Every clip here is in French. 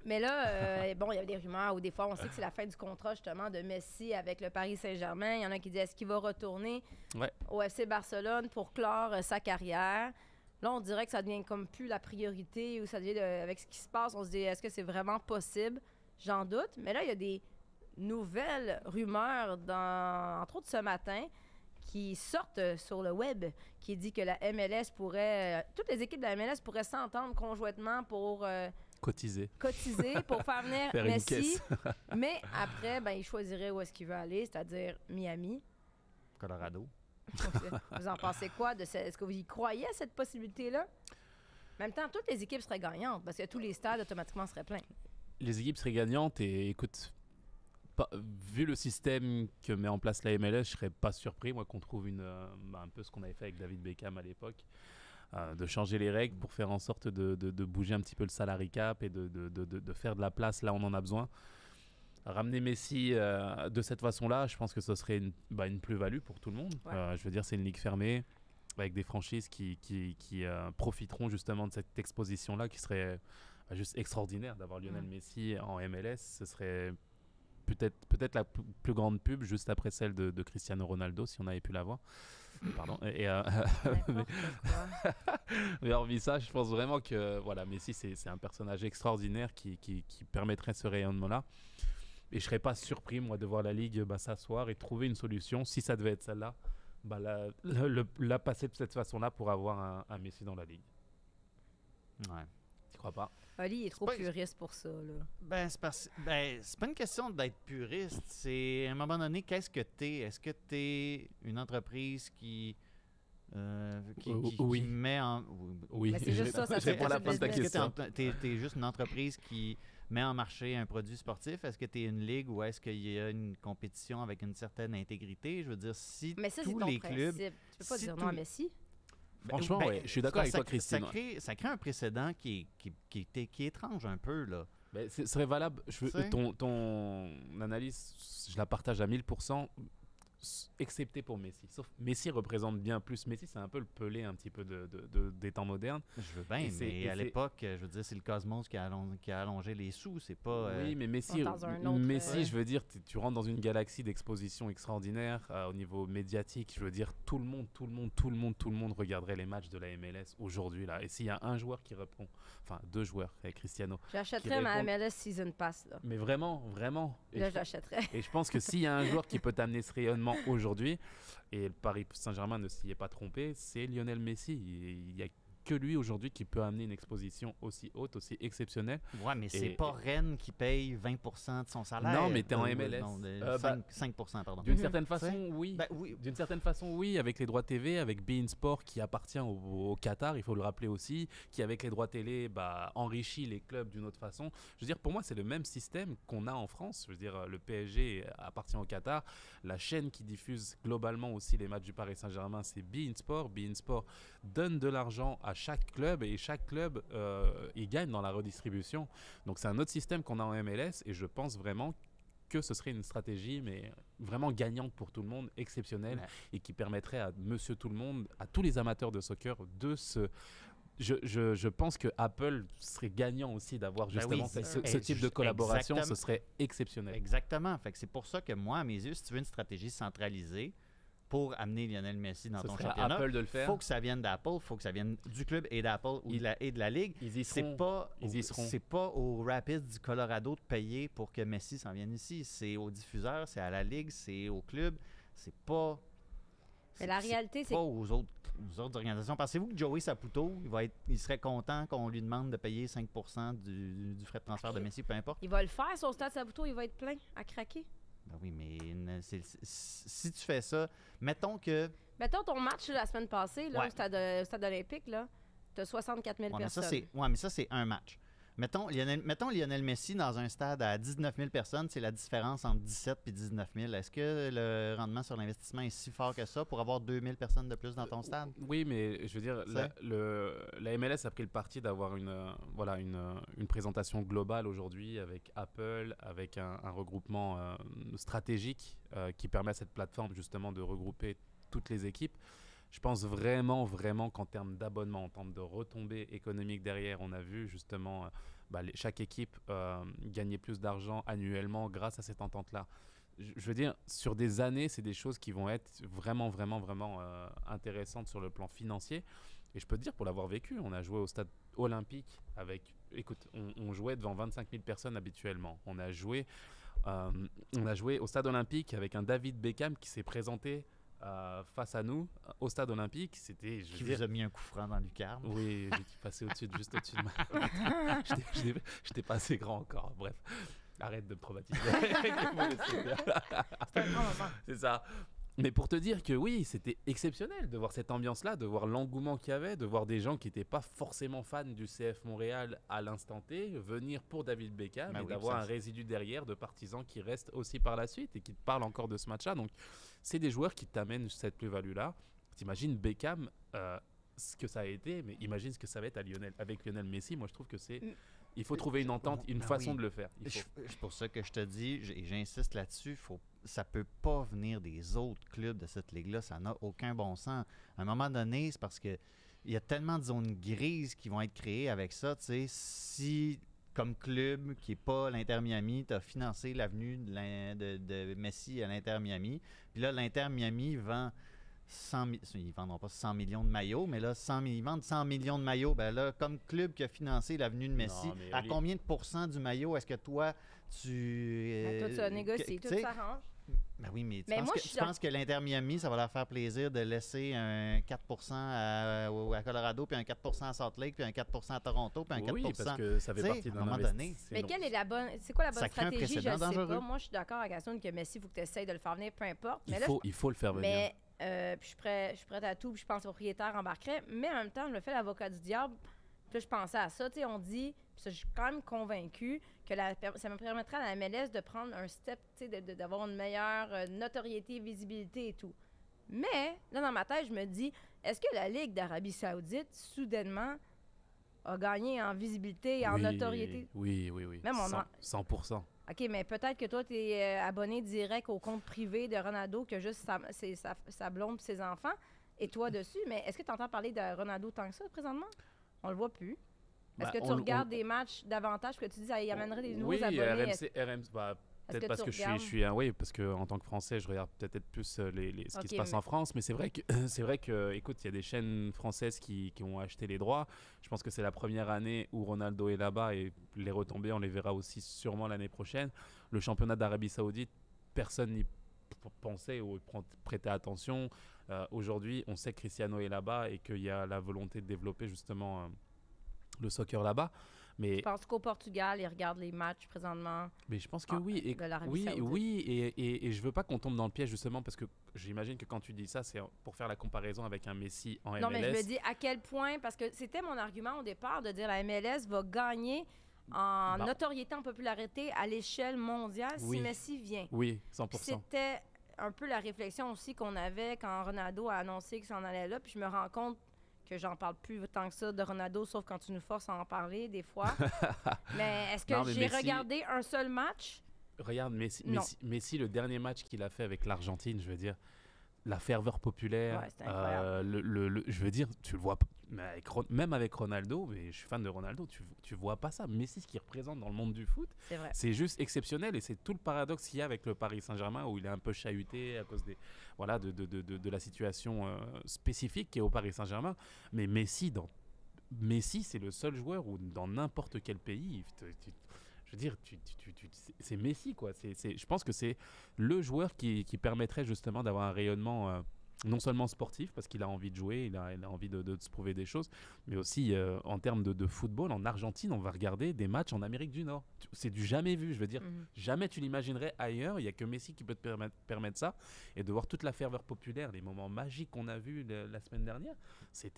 Mais là, bon, il y avait des rumeurs où des fois, on sait que c'est la fin du contrat, justement, de Messi avec le Paris Saint-Germain. Il y en a qui disent, est-ce qu'il va retourner Ouais. au FC Barcelone pour clore sa carrière? Là, on dirait que ça devient comme plus la priorité ou ça devient, avec ce qui se passe, on se dit, est-ce que c'est vraiment possible? J'en doute. Mais là, il y a des nouvelles rumeurs, entre autres ce matin, qui sortent sur le web, qui dit que la MLS pourrait... toutes les équipes de la MLS pourraient s'entendre conjointement pour... Cotiser. cotiser pour faire venir Faire une Messi. caisse. Mais après, ben, il choisirait où est-ce qu'il veut aller, c'est-à-dire Miami. Colorado. Vous en pensez quoi de Est-ce que vous y croyez à cette possibilité-là? En même temps, toutes les équipes seraient gagnantes parce que tous les stades automatiquement seraient pleins. Les équipes seraient gagnantes et écoute, vu le système que met en place la MLS, je serais pas surpris, moi, qu'on trouve un peu ce qu'on avait fait avec David Beckham à l'époque, de changer les règles pour faire en sorte de bouger un petit peu le salary cap et de faire de la place là où on en a besoin. Ramener Messi de cette façon-là, je pense que ce serait une plus-value pour tout le monde. Ouais. Je veux dire, c'est une ligue fermée avec des franchises qui profiteront justement de cette exposition-là qui serait juste extraordinaire d'avoir Lionel Messi en MLS. Ce serait peut-être la plus grande pub juste après celle de Cristiano Ronaldo si on avait pu la voir. Pardon. Mais hormis ça, je pense vraiment que voilà, Messi c'est un personnage extraordinaire qui permettrait ce rayonnement-là. Et je serais pas surpris moi de voir la Ligue s'asseoir et trouver une solution si ça devait être celle-là, la passer de cette façon-là pour avoir un Messi dans la Ligue. Ouais. Tu crois pas? Oli est trop pas- puriste pour ça. Là. C'est pas une question d'être puriste. C'est à un moment donné, qu'est-ce que t'es? Est-ce que t'es une entreprise qui Oui. met en... Oui, Mais c'est juste ça je réponds à la fin de ta business. Est-ce question. que t'es juste une entreprise qui met en marché un produit sportif? Est-ce que t'es une ligue ou est-ce qu'il y a une compétition avec une certaine intégrité? Je veux dire, si Mais ça, c'est tous ton les principe. clubs... Tu peux pas si dire tous non à les- Messi. Franchement, ouais, je suis d'accord avec toi, Christine. Ça crée un précédent qui est étrange un peu, là. Mais ce serait valable. Tu sais? Ton analyse, je la partage à 1000%, excepté pour Messi. Sauf Messi représente bien plus. Messi, c'est un peu le Pelé un petit peu des temps modernes. Je veux bien, mais à l'époque, je veux dire, c'est le Cosmos qui a allongé les sous, c'est pas... Oui, mais Messi, Dans un autre, Messi je veux dire, tu rentres dans une galaxie d'exposition extraordinaire au niveau médiatique. Je veux dire, tout le monde regarderait les matchs de la MLS aujourd'hui là. Et s'il y a un joueur qui reprend, enfin 2 joueurs, avec Cristiano. J'achèterais ma MLS Season Pass. Là, Mais vraiment. Et là je- je l'achèterais. Et je pense que s'il y a un joueur qui peut t'amener ce rayonnement aujourd'hui, et le Paris Saint-Germain ne s'y est pas trompé, c'est Lionel Messi. Il n'y a que lui aujourd'hui qui peut amener une exposition aussi haute, aussi exceptionnelle. Ouais, mais c'est Et- pas Rennes qui paye 20% de son salaire. Non, mais t'es en MLS. Non, Bah, 5%, pardon. D'une certaine façon, oui. Ben oui. D'une certaine façon, oui, avec les droits TV, avec beIN Sport qui appartient au Qatar, il faut le rappeler aussi, qui avec les droits télé enrichit les clubs d'une autre façon. Je veux dire, pour moi, c'est le même système qu'on a en France. Je veux dire, le PSG appartient au Qatar. La chaîne qui diffuse globalement aussi les matchs du Paris Saint-Germain, c'est beIN Sport. beIN Sport donne de l'argent à chaque club et chaque club, il gagne dans la redistribution. Donc, c'est un autre système qu'on a en MLS et je pense vraiment que ce serait une stratégie, mais vraiment gagnante pour tout le monde, exceptionnelle, Ouais. et qui permettrait à monsieur tout le monde, à tous les amateurs de soccer, de se... Je pense que Apple serait gagnant aussi d'avoir justement oui, ce type de collaboration, exactement. ce serait exceptionnel. Exactement. Fait que c'est pour ça que moi, à mes yeux, si tu veux une stratégie centralisée pour amener Lionel Messi dans Ce ton serait à championnat, Apple de le faire. faut que ça vienne d'Apple, faut que ça vienne du club et d'Apple ou de la ligue. Ils y C'est seront. pas, Ils y seront. c'est pas aux Rapids du Colorado de payer pour que Messi s'en vienne ici. C'est aux diffuseurs, c'est à la ligue, c'est au club. C'est pas. Mais la réalité, c'est pas aux autres organisations. Pensez-vous que Joey Saputo, il serait content qu'on lui demande de payer 5% du frais de transfert de Messi, peu importe? il va le faire, son stade Saputo, il va être plein à craquer. Ben oui, mais si tu fais ça, mettons que. Mettons ton match la semaine passée, là, Ouais. au stade olympique, là, t'as 64 000 Ouais, personnes. mais ça, c'est un match. Mettons Lionel Messi dans un stade à 19 000 personnes, c'est la différence entre 17 et 19 000. Est-ce que le rendement sur l'investissement est si fort que ça pour avoir 2 000 personnes de plus dans ton stade? Oui, mais je veux dire, la MLS a pris le parti d'avoir une présentation globale aujourd'hui avec Apple, avec un regroupement stratégique qui permet à cette plateforme justement de regrouper toutes les équipes. Je pense vraiment qu'en termes d'abonnement, en termes de retombées économiques derrière, on a vu justement chaque équipe gagnait plus d'argent annuellement grâce à cette entente-là. Je veux dire, sur des années, c'est des choses qui vont être vraiment, vraiment, vraiment intéressantes sur le plan financier. Et je peux te dire, pour l'avoir vécu, on a joué au stade olympique avec... Écoute, on jouait devant 25 000 personnes habituellement. On a joué au stade olympique avec un David Beckham qui s'est présenté face à nous au stade olympique. C'était... Qui vous a mis un coup franc dans le lucarne. Oui, j'étais passé juste au-dessus de ma... J'étais pas assez grand encore, bref. Arrête de me traumatiser. C'est ça. Mais pour te dire que oui, c'était exceptionnel de voir cette ambiance-là, de voir l'engouement qu'il y avait, de voir des gens qui n'étaient pas forcément fans du CF Montréal à l'instant T venir pour David Beckham et d'avoir un résidu derrière de partisans qui restent aussi par la suite et qui te parlent encore de ce match-là. Donc, c'est des joueurs qui t'amènent cette plus-value-là. T'imagines Beckham, ce que ça a été, mais imagine ce que ça va être avec Lionel Messi. Moi, je trouve que c'est... Il faut trouver une entente, une façon de le faire. C'est pour ça que je te dis, et j'insiste là-dessus, ça peut pas venir des autres clubs de cette ligue-là. Ça n'a aucun bon sens. À un moment donné, c'est parce que il y a tellement de zones grises qui vont être créées avec ça. Tu sais, si, comme club qui n'est pas l'Inter Miami, tu as financé l'avenue de Messi à l'Inter Miami, puis là, l'Inter Miami vend... ils ne vendront pas 100 millions de maillots, mais là, ils vendent 100 millions de maillots. Ben là, comme club qui a financé l'avenue de Messi, à combien de pourcents du maillot est-ce que toi, toi, tu as négocié, tout s'arrange. Ben oui, mais tu penses que l'Inter Miami, ça va leur faire plaisir de laisser un 4% à Colorado, puis un 4% à Salt Lake, puis un 4% à Toronto, puis un 4%. Oui, parce que ça fait partie d'un moment donné. Mais c'est quoi la bonne stratégie? Je ne sais dangereux. pas. Moi, je suis d'accord avec Assun que Messi, il faut que tu essayes de le faire venir, peu importe. Mais il faut le faire venir. Mais puis je suis prête à tout, puis je pense que le propriétaire embarquerait. Mais en même temps, je me fais l'avocat du diable. Puis là, je pensais à ça. Tu sais, on dit, puis ça, je suis quand même convaincue que ça me permettrait à la MLS de prendre un step, tu sais, d'avoir une meilleure notoriété, visibilité et tout. Mais, là, dans ma tête, je me dis, est-ce que la Ligue d'Arabie Saoudite, soudainement, a gagné en visibilité et en notoriété? Oui. Même 100%. OK, mais peut-être que toi, tu es abonné direct au compte privé de Ronaldo, que juste sa blonde et ses enfants, et toi dessus. Mais est-ce que tu entends parler de Ronaldo tant que ça, présentement? On le voit plus. Est-ce que tu regardes des matchs davantage, parce que tu dis qu'il amènerait des nouveaux abonnés? RMC, peut-être parce que je suis oui, parce que en tant que Français, je regarde peut-être plus ce qui se passe en France, mais c'est vrai que écoute, il y a des chaînes françaises qui ont acheté les droits. Je pense que c'est la première année où Ronaldo est là-bas et les retombées, on les verra aussi sûrement l'année prochaine. Le championnat d'Arabie Saoudite, personne n'y pensait ou prêtait attention. Aujourd'hui, on sait que Cristiano est là-bas et qu'il y a la volonté de développer justement le soccer là-bas. Mais je pense qu'au Portugal, ils regardent les matchs présentement. Mais je pense que oui. Et je veux pas qu'on tombe dans le piège justement parce que j'imagine que quand tu dis ça, c'est pour faire la comparaison avec un Messi en MLS. Non, mais je me dis à quel point, parce que c'était mon argument au départ de dire la MLS va gagner en notoriété, en popularité à l'échelle mondiale si Messi vient. Oui, 100%. Puis c'était un peu la réflexion aussi qu'on avait quand Ronaldo a annoncé qu'il s'en allait là. Puis je me rends compte que j'en parle plus tant que ça de Ronaldo, sauf quand tu nous forces à en parler des fois. Mais est-ce que j'ai regardé un seul match? Regarde, Messi, le dernier match qu'il a fait avec l'Argentine, je veux dire, la ferveur populaire, je veux dire, tu le vois pas. Même avec Ronaldo, mais je suis fan de Ronaldo, tu vois pas ça. Messi, ce qu'il représente dans le monde du foot, c'est juste exceptionnel et c'est tout le paradoxe qu'il y a avec le Paris Saint-Germain où il est un peu chahuté à cause de la situation spécifique qui est au Paris Saint-Germain. Mais Messi, c'est le seul joueur où dans n'importe quel pays, je veux dire, c'est Messi, quoi. Je pense que c'est le joueur qui permettrait justement d'avoir un rayonnement non seulement sportif, parce qu'il a envie de jouer, il a envie de se prouver des choses, mais aussi en termes de football. En Argentine, on va regarder des matchs en Amérique du Nord. C'est du jamais vu, je veux dire. Jamais tu l'imaginerais ailleurs. Il n'y a que Messi qui peut te permettre ça. Et de voir toute la ferveur populaire, les moments magiques qu'on a vus la semaine dernière, c'est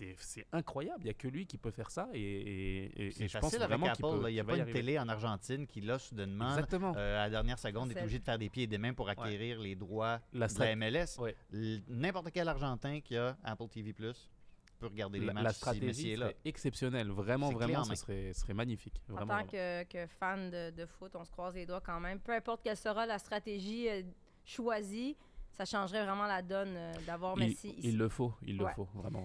incroyable. Il n'y a que lui qui peut faire ça. Et je pense vraiment qu'il peut. Il n'y a pas une télé en Argentine qui, là, soudainement, à la dernière seconde, est obligé de faire des pieds et des mains pour acquérir les droits de la MLS. Ouais. N'importe quel Argentin qui a Apple TV+, peut regarder les matchs. La stratégie serait exceptionnelle. Vraiment, ce serait magnifique. En tant que fan de foot, on se croise les doigts quand même. Peu importe quelle sera la stratégie choisie, ça changerait vraiment la donne d'avoir Messi ici. Il le faut, vraiment.